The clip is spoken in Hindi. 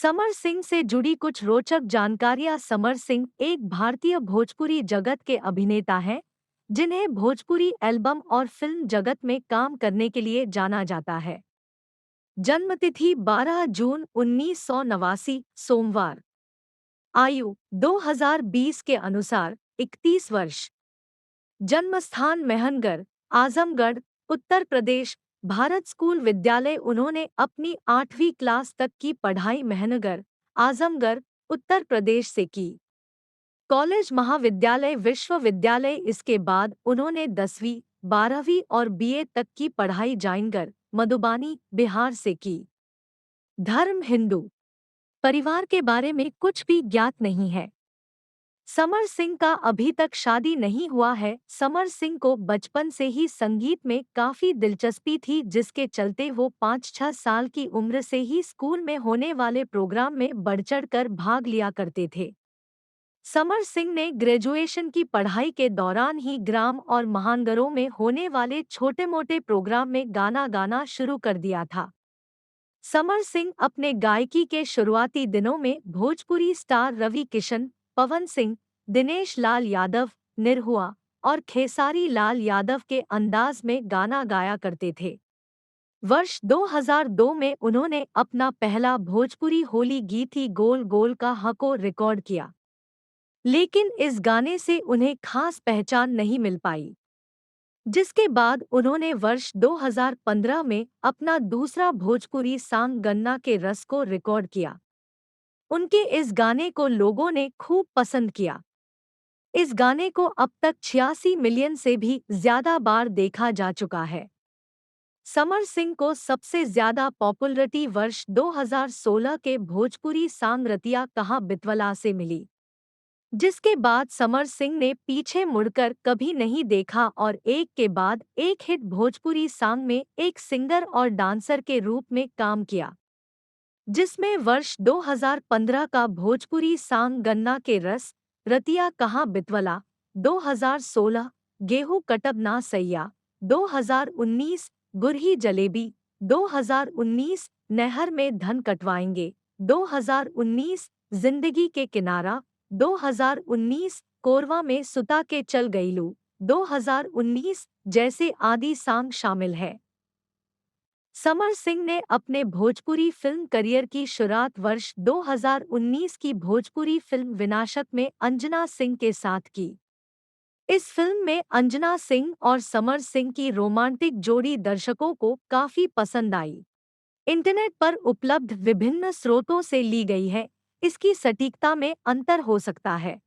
समर सिंह से जुड़ी कुछ रोचक जानकारियां। समर सिंह एक भारतीय भोजपुरी जगत के अभिनेता हैं, जिन्हें भोजपुरी एल्बम और फिल्म जगत में काम करने के लिए जाना जाता है। जन्मतिथि 12 जून 1989, सोमवार। आयु 2020 के अनुसार 31 वर्ष। जन्मस्थान मेहनगर, आजमगढ़, उत्तर प्रदेश, भारत। स्कूल विद्यालय। उन्होंने अपनी 8वीं क्लास तक की पढ़ाई मेहनगर, आजमगढ़, उत्तर प्रदेश से की। कॉलेज, महाविद्यालय, विश्वविद्यालय। इसके बाद उन्होंने 10वीं, 12वीं और बीए तक की पढ़ाई जाइंगर, मधुबानी, बिहार से की। धर्म हिंदू। परिवार के बारे में कुछ भी ज्ञात नहीं है। समर सिंह का अभी तक शादी नहीं हुआ है। समर सिंह को बचपन से ही संगीत में काफी दिलचस्पी थी, जिसके चलते वो 5-6 साल की उम्र से ही स्कूल में होने वाले प्रोग्राम में बढ़-चढ़कर भाग लिया करते थे। समर सिंह ने ग्रेजुएशन की पढ़ाई के दौरान ही ग्राम और महानगरों में होने वाले छोटे-मोटे प्रोग्राम में गाना गाना शुरू कर दिया था। समर सिंह अपने गायकी के शुरुआती दिनों में भोजपुरी स्टार रवि किशन, पवन सिंह, दिनेश लाल यादव, निरहुआ और खेसारी लाल यादव के अंदाज में गाना गाया करते थे। वर्ष 2002 में उन्होंने अपना पहला भोजपुरी होली गीत ही गोल गोल का हको रिकॉर्ड किया, लेकिन इस गाने से उन्हें खास पहचान नहीं मिल पाई। जिसके बाद उन्होंने वर्ष 2015 में अपना दूसरा भोजपुरी सॉन्ग गन्ना के रस को रिकॉर्ड किया। उनके इस गाने को लोगों ने खूब पसंद किया। इस गाने को अब तक 86 मिलियन से भी ज्यादा बार देखा जा चुका है। समर सिंह को सबसे ज्यादा पॉपुलरिटी वर्ष 2016 के भोजपुरी सॉन्ग रतिया कहाँ बितवला से मिली, जिसके बाद समर सिंह ने पीछे मुड़कर कभी नहीं देखा और एक के बाद एक हिट भोजपुरी सॉन्ग में एक सिंगर और डांसर के रूप में काम किया, जिसमें वर्ष 2015 का भोजपुरी सॉन्ग गन्ना के रस, रतिया कहाँ बितवला, 2016 गेहूं कटब ना सैया, 2019 गुरही जलेबी, 2019 नहर में धन कटवाएंगे, 2019 जिंदगी के किनारा, 2019 कोरवा में सुता के चल गईलू, 2019 जैसे आदि सॉन्ग शामिल है। समर सिंह ने अपने भोजपुरी फिल्म करियर की शुरुआत वर्ष 2019 की भोजपुरी फिल्म विनाशक में अंजना सिंह के साथ की। इस फिल्म में अंजना सिंह और समर सिंह की रोमांटिक जोड़ी दर्शकों को काफी पसंद आई। इंटरनेट पर उपलब्ध विभिन्न स्रोतों से ली गई है, इसकी सटीकता में अंतर हो सकता है।